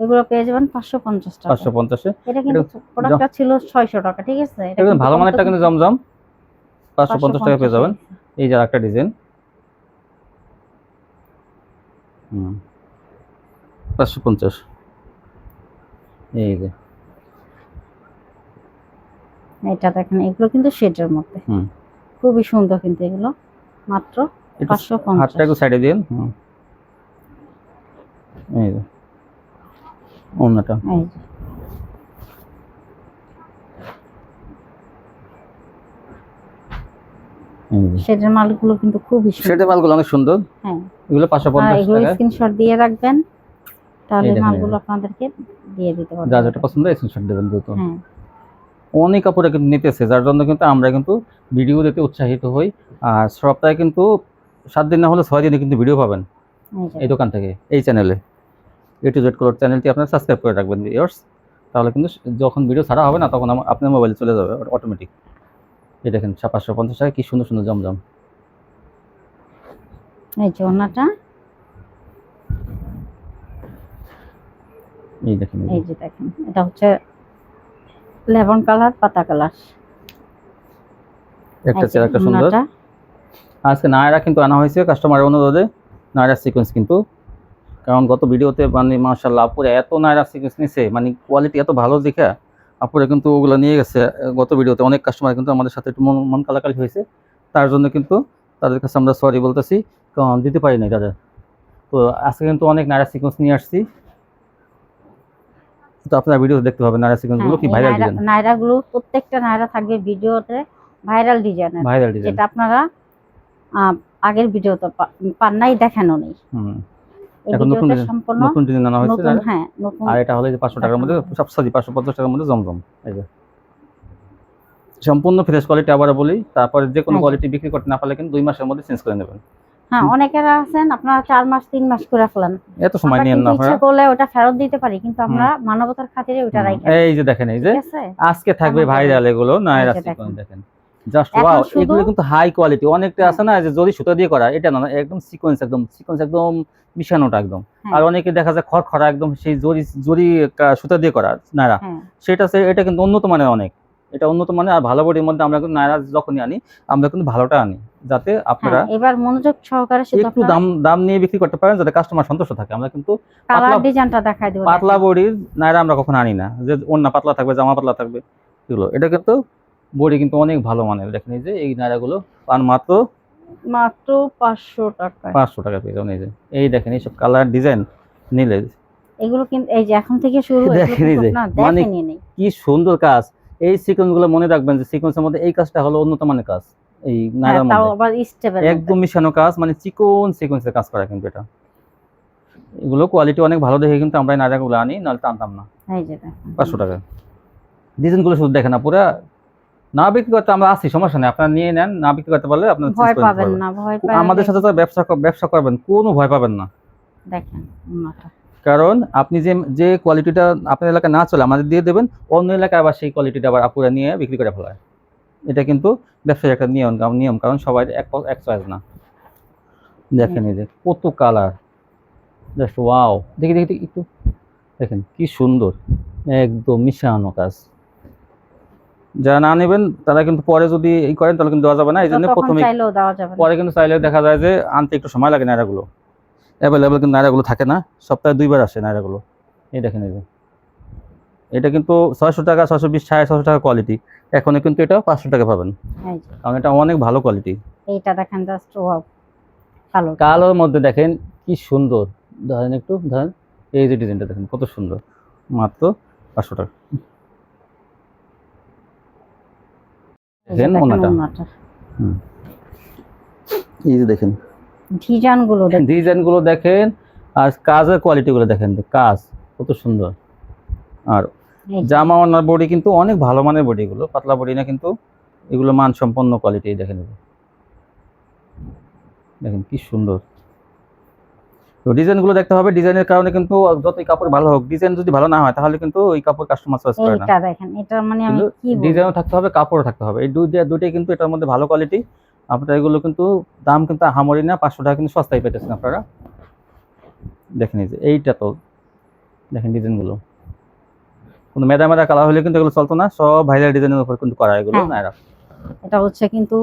Speaker 2: এগুলো পেয়ে যাবেন 550 টাকা।
Speaker 1: 550 এ।
Speaker 2: এটা কিন্তু প্রোডাক্টটা ছিল 600 টাকা, ঠিক আছে?
Speaker 1: এটা কিন্তু ভালো মানেরটা, কিন্তু জমজম 550 টাকা পেয়ে যাবেন। এই যে আরেকটা ডিজাইন, 550। এই যে
Speaker 2: এটা দেখেন, এগুলো কিন্তু শেডের মধ্যে, খুবই সুন্দর কিন্তু এগুলো, মাত্র 550।
Speaker 1: হাতটা একটু সাইডে দিন। এই যে ওন্নাটা,
Speaker 2: এই যে শেডের মালগুলো কিন্তু খুবই সুন্দর।
Speaker 1: শেডের মালগুলো অনেক সুন্দর।
Speaker 2: হ্যাঁ,
Speaker 1: এগুলো 550
Speaker 2: এগুলো
Speaker 1: টাকা।
Speaker 2: স্ক্রিনশট দিয়ে রাখবেন, তাহলে
Speaker 1: দেখেন
Speaker 2: মালগুলো আপনাদেরকে দিয়ে দিতে পারবো।
Speaker 1: যা যেটা পছন্দ স্ক্রিনশট দেবেন দ্রুত।
Speaker 2: হ্যাঁ
Speaker 1: অনেক কাপড় কিন্তু নিতেছে, যার জন্য কিন্তু আমরা কিন্তু ভিডিও দিতে উৎসাহিত হই। আর সপ্তাহে কিন্তু 7 দিন না হলে 6 দিনে কিন্তু ভিডিও পাবেন এই দোকান থেকে, এই চ্যানেলে A to Z কালার চ্যানেলটি আপনারা সাবস্ক্রাইব করে রাখবেন ভিউয়ার্স, তাহলে কিন্তু যখন ভিডিও ছাড়া হবে না তখন আপনার মোবাইলে চলে যাবে অটোমেটিক। এই দেখেন 550 টাকা কি সুন্দর সুন্দর জমজম।
Speaker 2: এই যে ওনাটা,
Speaker 1: এই দেখেন
Speaker 2: এই যে দেখেন এটা হচ্ছে লেমন কালার, পাতা কালার,
Speaker 1: একটা চেয়ার একটা সুন্দর। আজকে নায়রা কিন্তু আনা হয়েছে কাস্টমারের অনুরোধে, নায়রা সিকোয়েন্স কিন্তু, কারণ গত ভিডিওতে মানে মাশাআল্লাহ আপুরে এত নায়রা সিকোয়েন্স নিছে, মানে কোয়ালিটি এত ভালো দেখে আপুরে কিন্তু ওগুলো নিয়ে গেছে গত ভিডিওতে। অনেক কাস্টমার কিন্তু আমাদের সাথে একটু মন কালাকালি হয়েছে, তার জন্য কিন্তু তাদের কাছে আমরা সরি বলতেছি, কারণ দিতে পারি নাই তাদের। তো আজকে কিন্তু অনেক নায়রা সিকোয়েন্স নিয়ে আসছি, তো আপনারা ভিডিও দেখতে পাবেন নায়রা সিকোয়েন্স গুলো কি ভাইরাল ডিজাইন।
Speaker 2: নায়রা গুলো প্রত্যেকটা নায়রা থাকবে ভিডিওতে ভাইরাল ডিজাইন, যেটা আপনারা আগের ভিডিওতে পান নাই, দেখানো নেই।
Speaker 1: এখন নতুন ডিজাইন আনা হয়েছে।
Speaker 2: হ্যাঁ নতুন।
Speaker 1: আর এটা হলো যে 500 টাকার মধ্যে, সব সরি 550 টাকার মধ্যে জমজম। এই যে সম্পূর্ণ ফ্রেশ কোয়ালিটি, আবার বলি, তারপরে যে কোনো কোয়ালিটি বিক্রি করতে না পারলে কিন্তু 2 মাসের মধ্যে চেঞ্জ করে নেবেন।
Speaker 2: হ্যাঁ অনেকেরা আছেন আপনারা 4 মাস 3 মাস করে ফেলেন,
Speaker 1: এত সময় নিয়েন না,
Speaker 2: ইচ্ছা করলে ওটা ফেরত দিতে পারি, কিন্তু আমরা মানবতার খাতিরে ওটা রাখি।
Speaker 1: এই যে দেখেন, এই যে আজকে থাকবে ভাইরাল এগুলো নায়রা সিকোয়েন্স, দেখেন জাস্ট ওয়াও। এগুলো কিন্তু হাই কোয়ালিটি, অনেকটা আছে না যে জরি সুতা দিয়ে করা, এটা না, একদম সিকোয়েন্স, একদম মিশানোটা একদম। আর অনেকে দেখা যায় খড়খড়া একদম সেই জরি সুতা দিয়ে করা নায়রা, সেটা এটা কিন্তু উন্নত মানের, অনেক এটা উন্নত মানের। আর ভালো বডির মধ্যে আমরা কিন্তু নায়রা যখনই আনি আমরা কিন্তু ভালোটা আনি, যাতে আপনারা
Speaker 2: এবার মনোযোগ সহকারে
Speaker 1: একটু দাম নিয়ে বিক্রি করতে পারেন, যাতে কাস্টমার সন্তুষ্ট থাকে। আমরা কিন্তু
Speaker 2: কালার ডিজাইনটা দেখাই দেব,
Speaker 1: পাতলা বডির নায়রা আমরা কখনো আনি না, যে ওন্না পাতলা থাকবে, জামা পাতলা থাকবে এগুলো। এটা কিন্তু বডি কিন্তু অনেক ভালো মানের। দেখেন এই যে এই নায়রাগুলো পান মাত্র
Speaker 2: 500 টাকা,
Speaker 1: 500 টাকা পেয়ে যাবেন। এই যে এই দেখেন এইসব কালার ডিজাইন নিলে
Speaker 2: এগুলো কিন্তু এই যে এখন থেকে শুরু,
Speaker 1: দেখেন এই যে মানে কি সুন্দর কাজ। এই সিকোয়েন্স গুলো মনে রাখবেন যে সিকোয়েন্সের মধ্যে এই কাজটা হলো উন্নত মানের কাজ। এই নায়রার মধ্যে একদম মিশানো কাজ, মানে চিকন সিকোয়েন্সের কাজ করা কিন্তু এটা। এগুলো কোয়ালিটি অনেক ভালো দেখে কিন্তু আমরা নায়রাগুলো আনি, নাহলে টানতাম না।
Speaker 2: এই যে দেখেন
Speaker 1: 500 টাকা ডিজাইনগুলো শুধু দেখেন না, পুরো না বিক্রি করতে আমরা আসি, সমস্যা নেই, আপনারা নিয়ে নেন। না বিক্রি করতে পারলে আপনারা
Speaker 2: ভয় পাবেন না,
Speaker 1: আমাদের সাথে তো ব্যবসা করবেন, কোনো ভয় পাবেন না।
Speaker 2: দেখেন
Speaker 1: কারণ আপনি যে কোয়ালিটিটা আপনার এলাকায় না চলে আমাদের দিয়ে দেবেন, অন্য এলাকায় আবার সেই কোয়ালিটিটা আবার আপুরা নিয়ে বিক্রি করে ফেলায়। এটা কিন্তু ব্যবসার একটা নিয়ম, কারণ সবাই এক চয়েস না। দেখেন এই যে কত কালার, জাস্ট ওয়াও। দেখি একটু দেখেন কি সুন্দর, একদম মিশানো কাজ। যারা না নেবেন তারা কিন্তু পরে যদি এই করেন তাহলে কিন্তু দেওয়া যাবে না, এই জন্য প্রথমে পরে কিন্তু চাইলেও দেখা যায় যে আনতে একটু সময় লাগে। নায়রাগুলো অ্যাভেলেবেল কিন্তু নায়রাগুলো থাকে না, সপ্তাহে 2 বার আসে নায়রাগুলো। এই দেখেন এই যে এটা কিন্তু 600 টাকা, 620, 650 টাকা কোয়ালিটি। এখন কিন্তু এটা 500 টাকা পাবেন, কারণ এটা অনেক ভালো কোয়ালিটি।
Speaker 2: এইটা দেখেন জাস্ট ওয়াও,
Speaker 1: কালোর মধ্যে দেখেন কি সুন্দর। ধরেন একটু ধরেন এই যে ডিজাইনটা দেখেন কত সুন্দর, মাত্র 500 টাকা। দেখেন ওনাটা, এই যে দেখেন ডিজাইনগুলো দেখেন, আর কাজের কোয়ালিটিগুলো দেখেন, কাজ কত সুন্দর। আর জামা ওনার বডি কিন্তু অনেক ভালো মানের বডি, এগুলো পাতলা বডি না, কিন্তু এগুলো মানসম্পন্ন কোয়ালিটি। দেখেন দেখেন কি সুন্দর। তো ডিজাইনগুলো দেখতে হবে, ডিজাইনের কারণে কিন্তু যতই কাপড় ভালো হোক, ডিজাইন যদি ভালো না হয় তাহলে কিন্তু ওই কাপড় কাস্টমার চয়েস করে না।
Speaker 2: এটা দেখেন, এটা মানে আমি কি বলবো,
Speaker 1: ডিজাইনও থাকতে হবে, কাপড়ও থাকতে হবে, এই দুটোই কিন্তু এটার মধ্যে ভালো কোয়ালিটি। আপনারা এগুলো কিন্তু দাম কিন্তু হামরি না, 500 টাকা কিন্তু সস্তায় পেতেছেন আপনারা। দেখেন এই যে এইটা, তো দেখেন ডিজাইনগুলো কোনো মেদা কালার হলে কিন্তু এগুলো চলতো না, সব ভাইরাল ডিজাইনের উপর কিন্তু করা এগুলো নায়রা।
Speaker 2: এটা হচ্ছে কিন্তু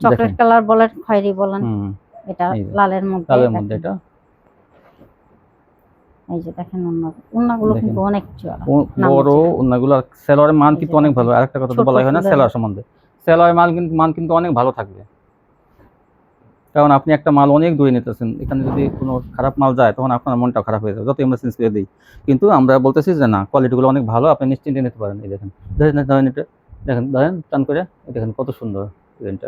Speaker 2: চকলেট কালার বলেন, খয়েরি বলেন, এটা লালের মধ্যে এটা। এই যে দেখেন ওন্নাগুলো কিন্তু অনেক
Speaker 1: বড় ওন্নাগুলো, সেলোয়ারের মান কিন্তু অনেক ভালো। আরেকটা কথা তো বলাই হয় না সেলোয়ার সম্বন্ধে, সেলোয়ারের মান কিন্তু অনেক ভালো থাকবে, কারণ আপনি একটা মাল অনেক দূরে নিতেছেন, এখানে যদি কোনো খারাপ মাল যায় তখন আপনার মনটা খারাপ হয়ে যাবে, যতই আমরা চেঞ্জ করে দিই। কিন্তু আমরা বলতেছি যে না, কোয়ালিটিগুলো অনেক ভালো, আপনি নিশ্চিন্তে নিতে পারেন। এই দেখেন ধরেন এটা ধরেন টান করে, দেখেন কত সুন্দর ডিজাইনটা।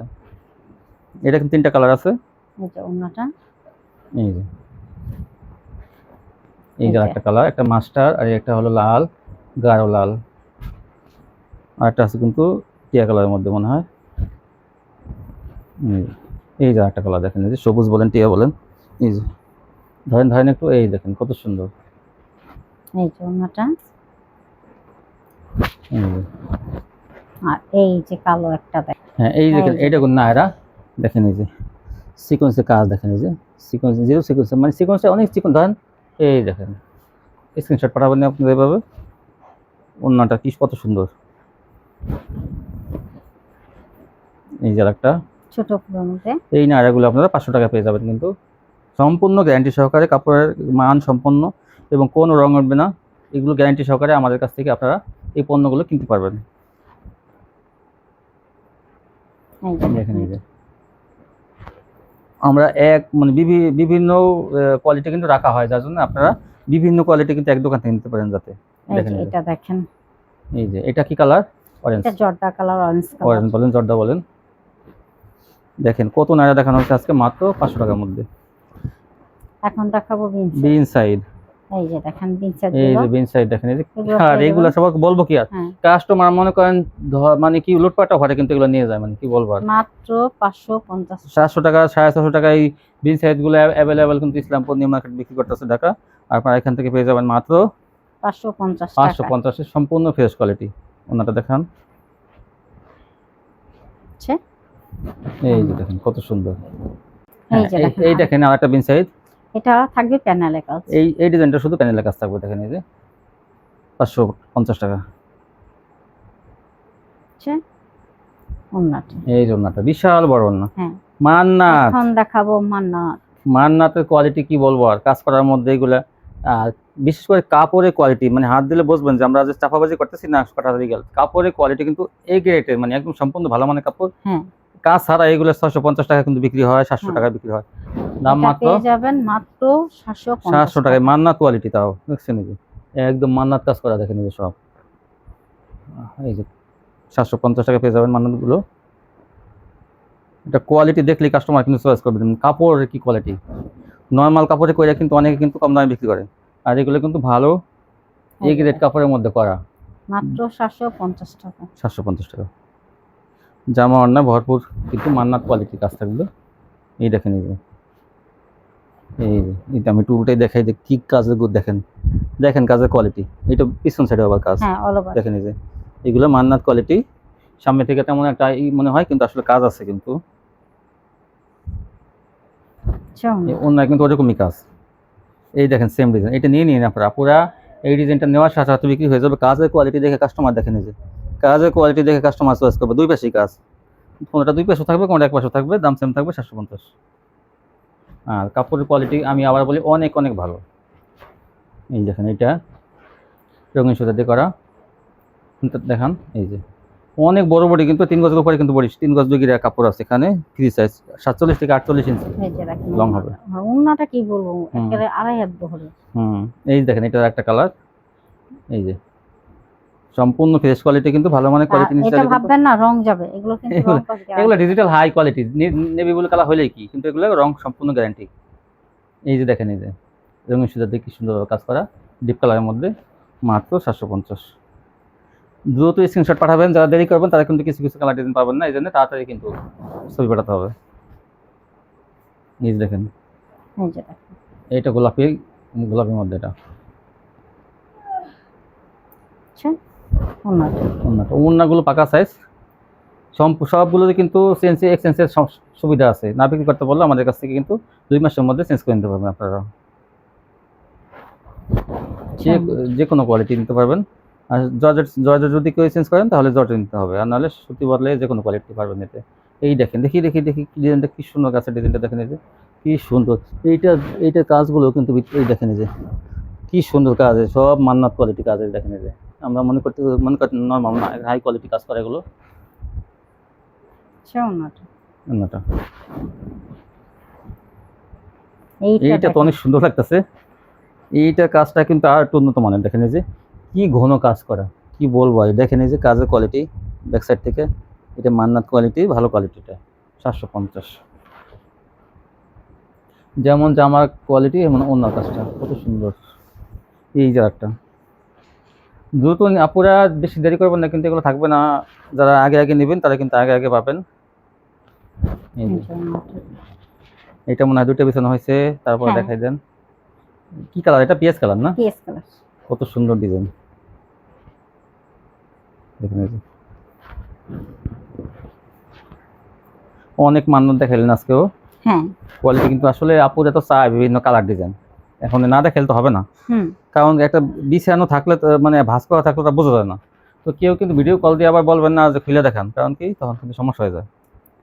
Speaker 1: এটা কিন্তু 3টা কালার আছে।
Speaker 2: এই যে ওন্নাটা,
Speaker 1: এই যে এই যে একটা কালার, একটা মাস্টার আর একটা হলো লাল, গাঢ় লাল, আর একটা আছে কিন্তু টিয়া কালারের মধ্যে মনে হয়। এই যে একটা কালার দেখেন, এই যে সবুজ বলেন টিয়া বলেন, এই যে ধরেন ধরেন একটু, এই দেখেন কত সুন্দর।
Speaker 2: এই যে ওনাটা, আর এই যে কালো একটা দেখেন।
Speaker 1: হ্যাঁ এই দেখেন, এইটা কোন নায়রা দেখেন, এই যে সিকোয়েন্সের কাজ দেখেন, এই যে সিকোয়েন্স, জিরো সিকোয়েন্স, মানে সিকোয়েন্সটা অনেক চিকন। ধরেন এই দেখেন, স্ক্রিনশট পাঠাবেন আপনাদের এভাবে, ওন্নাটা কি কত সুন্দর। এই যে একটা
Speaker 2: ছোট ফুলের মধ্যে,
Speaker 1: এই নায়রাগুলো আপনারা 500 টাকা পেয়ে যাবেন, কিন্তু সম্পূর্ণ গ্যারান্টি সহকারে, কাপড়ের মান সম্পন্ন এবং কোনো রং উঠবে না, এগুলো গ্যারান্টি সহকারে আমাদের কাছ থেকে আপনারা এই পণ্যগুলো কিনতে পারবেন। দেখেন এই যে আমরা মানে বিভিন্ন কোয়ালিটি কিন্তু রাখা হয়, যার জন্য আপনারা বিভিন্ন কোয়ালিটি কিন্তু এক দোকান থেকে নিতে পারেন। যাতে
Speaker 2: দেখেন এটা দেখেন,
Speaker 1: এই যে এটা কি কালার, অরেঞ্জ,
Speaker 2: এটা জর্দা কালার, অরেঞ্জ কালার,
Speaker 1: অরেঞ্জ বলেন জর্দা বলেন। দেখেন কত নায়রা দেখানো হচ্ছে আজকে মাত্র 500 টাকার মধ্যে।
Speaker 2: এখন দেখাবো
Speaker 1: বিন সাইড,
Speaker 2: এই যে দেখেন বিন সাইড,
Speaker 1: এই যে বিন সাইড দেখেন, এই যে আর এগুলা সবাইকে বলবো কি আর, কাস্টমার মনে করেন মানে কি লুটপাটা ঘরে কিন্তু এগুলো নিয়ে যায়, মানে কি বলবো আর,
Speaker 2: মাত্র 550,
Speaker 1: 700 টাকা 450 টাকায় বিন সাইড গুলো অ্যাভেলেবেল কিন্তু ইসলামপুর নিউ মার্কেট বিক্রি করতেছে ঢাকা। আপনারা এখান থেকে পেয়ে যাবেন মাত্র 550 সম্পূর্ণ ফ্রেশ কোয়ালিটি। ওনাটা দেখান, এই যে দেখেন কত সুন্দর। এই দেখেন আর একটা বিন সাইড,
Speaker 2: এটা থাকবে প্যানেলে কাজ,
Speaker 1: এই ডিজাইনটা শুধু প্যানেলে কাজ থাকবে। দেখেন এই যে 550 টাকা। ওন্নাটা, এই যে ওন্নাটা বিশাল বড় ওন্না। মান্নাত,
Speaker 2: এখন দেখাবো মান্নাত।
Speaker 1: মান্নাতের কোয়ালিটি কি বলবো আর, কাজ করার মধ্যে এগুলা, আর বিশেষ করে কাপড়ের কোয়ালিটি, মানে হাত দিলে বুঝবেন যে আমরা যে চাপাবাজি করতেছি না, কাটারি গেল, কাপড়ের কোয়ালিটি কিন্তু এই গ্রেডের, মানে একদম সম্পূর্ণ ভালো মানের কাপড়। কাজ ছাড়া এগুলো 650 টাকা কিন্তু বিক্রি হয়, 700 টাকা বিক্রি হয়। দাম মাত্র
Speaker 2: পেয়ে যাবেন মাত্র
Speaker 1: 700 টাকায়। মান্নাত কোয়ালিটি, তাও দেখছেন এই যে একদম মান্নাত কাজ করা, দেখেন এই যে সব, এই যে 750 টাকা পেয়ে যাবেন মান্নাতগুলো। এটা কোয়ালিটি দেখলে কাস্টমার কিন্তু চয়েস করবে, কাপড়ের কি কোয়ালিটি। নর্মাল কাপড়ে কইরা কিন্তু অনেকে কিন্তু কম দামে বিক্রি করে, আর এগুলো কিন্তু ভালো এই গ্রেড কাপড়ের মধ্যে করা,
Speaker 2: মাত্র 750 টাকা।
Speaker 1: 750 টাকা। জামা ওড়না ভরপুর কিন্তু মান্নাত কোয়ালিটির কাজ থাকবে। এই দেখেন এই যে, এইটা আমি একটু উল্টাই দেখাই যে কি কাজের গুড, দেখেন দেখেন কাজের কোয়ালিটি। এটা পিছন সাইডে আবার কাজ, দেখেন এই যে এগুলো মান্নাত কোয়ালিটি। সামনে থেকে তেমন একটা মনে হয়, কিন্তু আসলে কাজ আছে কিন্তু অন্য কিন্তু ওরকমই কাজ। এই দেখেন সেম ডিজাইন, এটা নিয়ে নিন আপনারা পুরা। এই ডিজাইনটা নেওয়ার সাথে সাথে বিক্রি হয়ে যাবে। কাজের কোয়ালিটি দেখে কাস্টমার, দেখেন এই যে কাজের কোয়ালিটি দেখে কাস্টমার চয়েস করবে। দুই পাশেই কাজ, কোনটা দুই পাশে থাকবে, কোনটা এক পাশে থাকবে, দাম সেম থাকবে 750। আর কাপড়ের কোয়ালিটি আমি আবার বলি অনেক অনেক ভালো। এই দেখেন এটা রঙিন সুতা দিয়ে করা, দেখান এই যে অনেক বড় বডি, কিন্তু 3 গজের উপরে কিন্তু বডি, 3 গজ 2 গিরা কাপড় আছে এখানে, ফ্রি সাইজ 47 থেকে 48 ইঞ্চি লং হবে।
Speaker 2: ওন্নাটা কি বলবো, একেবারে আড়াই হাত বহরে।
Speaker 1: এই দেখেন এটা একটা কালার, এই যে সম্পূর্ণ ফ্রেশ কোয়ালিটি, কিন্তু ভালো মানের কোয়ালিটি নিচে।
Speaker 2: এটা ভাববেন না রং যাবে, এগুলো কিন্তু রং পাবে,
Speaker 1: এগুলো digital high quality, navy blue colour হলেই কি, কিন্তু এগুলো রং সম্পূর্ণ গ্যারান্টি। এই যে দেখেন এই যে রঙিন সুতা দিয়ে কি সুন্দর কাজ করা, ডিপ কালারের মধ্যে, মাত্র 750। দ্রুত স্ক্রিনশট পাঠাবেন, যারা দেরি করবেন তারা কিন্তু কিছু কিছু কালার ডিজাইন পাবেন না, এই জন্য তাড়াতাড়ি কিন্তু ছবি পাঠাতে হবে। এই যে দেখেন এইটা গোলাপির মধ্যে, এটা ওন্নাগুলো পাকা সাইজ, সবগুলোতে কিন্তু এক্সচেঞ্জের সুবিধা আছে। না বিক্রি করতে বললে আমাদের কাছ থেকে কিন্তু 2 মাসের মধ্যে চেঞ্জ করে নিতে পারবেন আপনারা, যে কোনো কোয়ালিটি নিতে পারবেন। আর জর্জেট যদি কেউ চেঞ্জ করেন তাহলে জর্জেট নিতে হবে, আর নাহলে সুতি বদলে যে কোনো কোয়ালিটি পারবেন নিতে। এই দেখেন, দেখি ডিজাইনটা কি সুন্দর, গাছের ডিজাইনটা দেখেন এই যে কি সুন্দর। এইটার কাজগুলো কিন্তু এই দেখেন এই যে কি সুন্দর কাজ, সব মান্নাত কোয়ালিটি কাজ। দেখেন এই যে আমরা মনে করতে নর্মাল না, হাই কোয়ালিটি কাজ করে এগুলো। এইটা তো অনেক সুন্দর লাগতেছে, এইটা কাজটা কিন্তু আর একটু উন্নত মানের। দেখেন এই যে কি ঘন কাজ করা, কি বলবো। দেখেন এই যে কাজের কোয়ালিটি ব্যাক সাইড থেকে, এটা মান্নাত কোয়ালিটি, ভালো কোয়ালিটিটা 750। যেমন জামার কোয়ালিটি এমন অন্য কাজটা কত সুন্দর। এই যে একটা দ্রুত আপুরা বেশি দেরি করবেন না, কিন্তু এগুলো থাকবে না। যারা আগে আগে নেবেন তারা কিন্তু আগে আগে পাবেন। এই যে এটা মনে হয় দুটো বিছানো হয়েছে, তারপর দেখাই দেন কি কালার, এটা পিএস কালার না?
Speaker 2: পিএস কালার,
Speaker 1: কত সুন্দর ডিজাইন দেখুন। এই যে অনেক মান্য দেখাইলেন আজকেও।
Speaker 2: হ্যাঁ,
Speaker 1: কোয়ালিটি কিন্তু আসলে আপুরা তো চায় বিভিন্ন কালার ডিজাইন, এখন না দেখাইলে তো হবে না। কারণ একটা বিছানো থাকলে মানে ভাঁজ করা থাকলে তা বোঝা যায় না। তো কেউ কিন্তু ভিডিও কল দিয়ে আবার বলবেন না যে খুলে দেখান, কারণ কি তখন কিন্তু সমস্যা হয়ে যায়।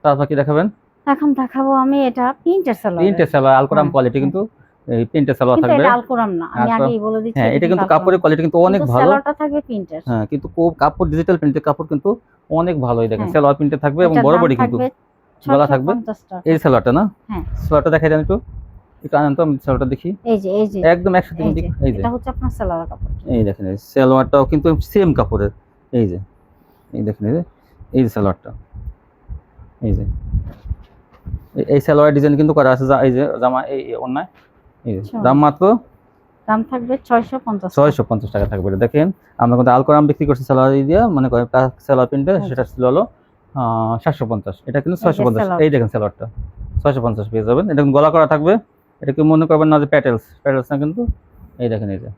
Speaker 1: তারপর কি দেখাবেন?
Speaker 2: এখন দেখাবো আমি এটা প্রিন্টের সালোয়ার।
Speaker 1: প্রিন্টের সালোয়ার আলকোরাম কোয়ালিটি, কিন্তু এই প্রিন্টের সালোয়ার থাকবে।
Speaker 2: এটা আলকোরাম না, আমি আগেই বলে দিচ্ছি।
Speaker 1: হ্যাঁ, এটা কিন্তু কাপড়ের কোয়ালিটি কিন্তু অনেক ভালো।
Speaker 2: সালোয়ারটা থাকবে প্রিন্টের।
Speaker 1: হ্যাঁ, কিন্তু কাপড় ডিজিটাল প্রিন্টের কাপড় কিন্তু অনেক ভালো। এই দেখেন সালোয়ার প্রিন্টে থাকবে এবং বড় বড় কিন্তু গলা থাকবে। এই সালোয়ারটা না? হ্যাঁ, সালোয়ারটা দেখাই দেন একটু। একটু আনন্দ আমি সালোয়ারটা দেখি।
Speaker 2: এই যে
Speaker 1: একদম একসাথে কিন্তু এই যে
Speaker 2: এটা হচ্ছে আপনার সালোয়ার কাপড়।
Speaker 1: এই দেখেন এই সালোয়ারটাও কিন্তু সেম কাপড়ের। এই যে এই দেখেন এই যে সালোয়ারটা, এই যে এই সালোয়ার ডিজাইন কিন্তু করা আছে। এই যে জামা এই অন্যায়, এই যে দাম মাত্র
Speaker 2: দাম থাকবে
Speaker 1: 650 টাকা থাকবে। দেখেন আমরা কিন্তু আলকোরাম বিক্রি করছি সালোয়ার দিয়ে, মনে করেন সালোয়ার প্রিন্টে, সেটা ছিল হলো 750, এটা কিন্তু 650। এই দেখেন সালোয়ারটা 650 পেয়ে যাবেন। এটা গলা করা থাকবে। এটা কি মনে করবেন না যে প্যাটেলস না, কিন্তু এই দেখেন এই যে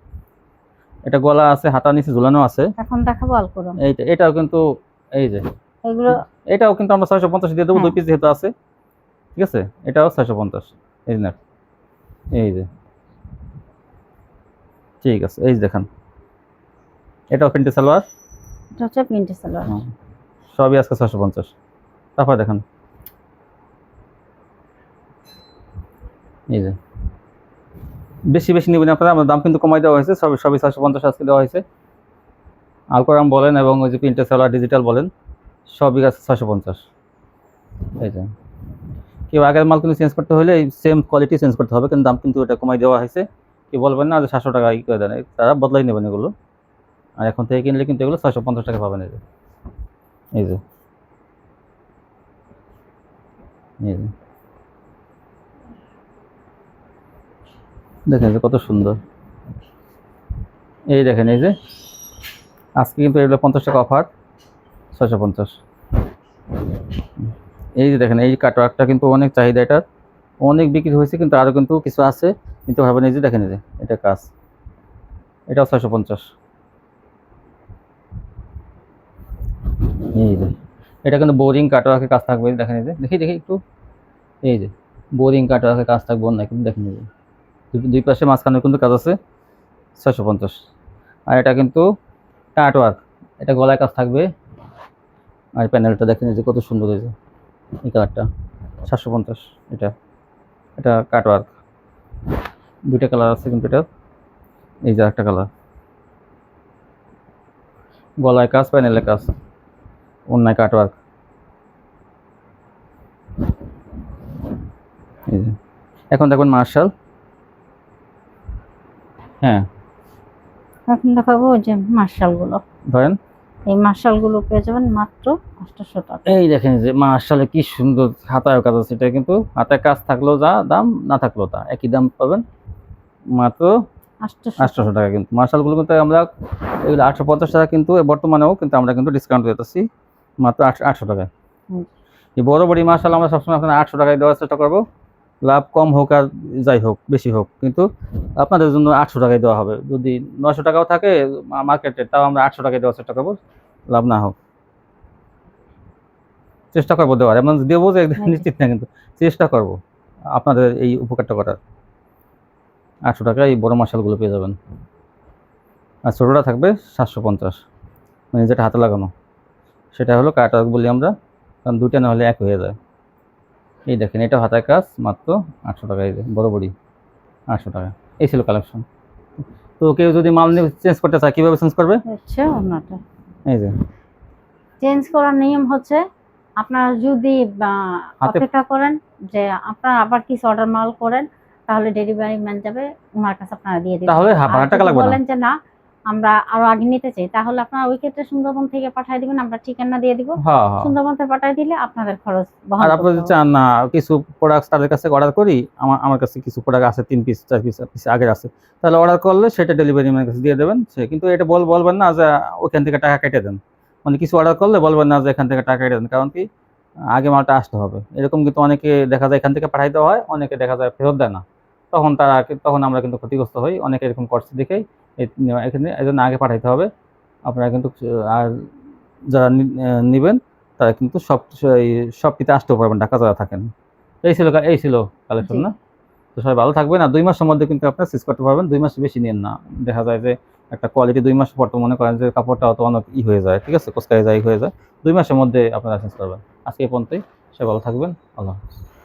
Speaker 1: এটা গলা আছে, হাতা নিচে ঝুলানো আছে।
Speaker 2: এখন দেখাবো আলকোরাম।
Speaker 1: এটাও কিন্তু এই যে এটাও কিন্তু আমরা 650 দিয়ে দেবো, 2 পিস যেহেতু আছে। ঠিক আছে, এটাও 650। এই যে এই যে ঠিক আছে। এই যে দেখেন এটাও প্রিন্টের সালোয়ার,
Speaker 2: এটা হচ্ছে প্রিন্টের সালোয়ার।
Speaker 1: সবই আজকে 650। তারপর দেখেন এই যে বেশি বেশি নেবেন আপনারা, আমার দাম কিন্তু কমাই দেওয়া হয়েছে। সবই 650 আজকে দেওয়া হয়েছে। আলকোরাম বলেন এবং ওই যে প্রিন্টের সালোয়ার ডিজিটাল বলেন, সবই আছে 650। এই যে কেউ আগের মাল কিন্তু চেঞ্জ করতে হলে এই সেম কোয়ালিটি চেঞ্জ করতে হবে, কিন্তু দাম কিন্তু এটা কমাই দেওয়া হয়েছে। কি বলবেন না যে 700 টাকা ই করে দেন, তারা বদলাই নেবেন এগুলো। আর এখন থেকে কিনলে কিন্তু এগুলো 650 টাকা পাবেন। এই যে এই যে এই যে দেখেন কত সুন্দর। এই দেখেন এই যে আজকে কিন্তু এগুলো 50 টাকা অফার, 650। এই যে দেখেন এই কাটওয়ার্কটা কিন্তু অনেক চাহিদা, এটার অনেক বিক্রি হয়েছে, কিন্তু আরও কিন্তু কিছু আছে কিন্তু ভাবেন। এই যে দেখেন এই যে এটা কাজ, এটাও 650। এই যে এটা কিন্তু বোরিং কাটওয়ার্কের কাজ থাকবে। দেখেন এই যে দেখি একটু, এই যে বোরিং কাটওয়ার্কের কাজ থাকবে না, কিন্তু দেখেন এই যে দুই পাশে মাঝখানে কিন্তু কাজ আছে, 650। আর এটা কিন্তু কাটওয়ার্ক, এটা গলায় কাজ থাকবে। আর প্যানেলটা দেখেন যে কত সুন্দর, এই যে এই কালারটা 750। এটা কাটওয়ার্ক, দুইটা কালার আছে কিন্তু এটা। এই যে একটা কালার, গলায় কাজ, প্যানেলে কাজ, অন্যায় কাটওয়ার্ক। এই যে এখন দেখুন মার্শাল। হ্যাঁ,
Speaker 2: এখন দেখাবো যে মার্শালগুলো।
Speaker 1: ধরেন
Speaker 2: এই মার্শালগুলো পেয়ে যাবেন মাত্র 800 টাকা।
Speaker 1: এই দেখেন যে মার্শালে কি সুন্দর হাতায় কাজ আছে। এটা কিন্তু হাতায় কাজ থাকলেও যা দাম, না থাকলেও তা একই দাম পাবেন, মাত্র 800 টাকা। কিন্তু মার্শালগুলো কিন্তু আমরা এগুলো 850 টাকা, কিন্তু বর্তমানেও কিন্তু আমরা কিন্তু ডিসকাউন্ট দিতেছি মাত্র 800 টাকায়। এই বড় বড় মার্শাল আমরা সবসময় আপনার 800 টাকায় দেওয়ার চেষ্টা করবো। লাভ কম হোক আর যাই হোক, বেশি হোক, কিন্তু আপনাদের জন্য 800 টাকায় দেওয়া হবে। যদি 900 টাকাও থাকে মার্কেটে, তাও আমরা 800 টাকায় দেওয়ার চেষ্টা করবো, লাভ না হোক। চেষ্টা করবো দেওয়ার, এমন দেবো যে একদম নিশ্চিত না, কিন্তু চেষ্টা করবো আপনাদের এই উপকারটা করার। 800 টাকায় এই বড় মার্শালগুলো পেয়ে যাবেন। আর ছোটোটা থাকবে 750, মানে যেটা হাতে লাগানো, সেটা হলো কাটওয়ার্ক বলি আমরা, কারণ দুইটা না হলে এক হয়ে যায়। এই দেখেন এটা হাতের কাজ, মাত্র 800 টাকা। এই যে বড় বড়ি 800 টাকা। এই ছিল কালেকশন। তো কেউ যদি মাল নিয়ে চেঞ্জ করতে চায়, কীভাবে চেঞ্জ করবে? এই যে
Speaker 2: চেঞ্জ করার নিয়ম হচ্ছে, আপনারা যদি অপেক্ষা করেন যে আপনারা আবার কিছু অর্ডার মাল করেন, তাহলে ডেলিভারি ম্যান যাবে, ওনার কাছে আপনারা দিয়ে দিবেন।
Speaker 1: তাহলে ভাড়া টাকা লাগবে না।
Speaker 2: বলেন যে না আমরা আরো আগে নিতে চাই, তাহলে আপনারা ওই ক্ষেত্রে সুন্দরবন থেকে পাঠিয়ে দিবেন, আমরা ঠিকানা দিয়ে দিব।
Speaker 1: হ্যাঁ হ্যাঁ।
Speaker 2: সুন্দরবন থেকে পাঠিয়ে দিলে আপনাদের খরচ বহন
Speaker 1: আর
Speaker 2: করতে
Speaker 1: আপনারা যদি
Speaker 2: হবে।
Speaker 1: চান না কিছু প্রোডাক্ট তাদের কাছে অর্ডার করি, আমার কাছে কিছু প্রোডাক্ট আছে 3 পিস 4 পিস আগের আছে, তাহলে অর্ডার করলে সেটা ডেলিভারি ম্যানের কাছে দিয়ে দেবেন। সে কিন্তু এটা বলবেন না যে ওখান থেকে টাকা কেটে দেন, মানে কিছু অর্ডার করলে বলবেন না যে এখান থেকে টাকা কেটে দেন, কারণ কি আগে মালটা আসতে হবে। এরকম কিন্তু অনেকে দেখা যায় এখান থেকে পাঠাই দেওয়া হয়, অনেকে দেখা যায় ফেরত দেয় না, তখন আমরা কিন্তু ক্ষতিগ্রস্ত হই। অনেকে এরকম করছে দেখেই এখানে এই জন্য আগে পাঠাইতে হবে। আপনারা কিন্তু আর যারা নিবেন তারা কিন্তু সবটিতে আসতেও পারবেন, ঢাকা যারা থাকেন। এই ছিল কালেকশন
Speaker 2: জি।
Speaker 1: না? তো সবাই ভালো থাকবেন। আর 2 মাসের মধ্যে কিন্তু আপনারা চেঞ্জ করতে পারবেন। 2 মাস বেশি নিয়েন না। দেখা যায় যে একটা কোয়ালিটি 2 মাস পর তো মনে করেন যে কাপড়টা অত অনেক হয়ে যায়, ঠিক আছে? কোঁচকায় যায়, হয়ে যায়। 2 মাসের মধ্যে আপনারা চেঞ্জ করবেন। আজকে এই পর্যন্তই। সবাই ভালো থাকবেন। আল্লাহ হাফেজ।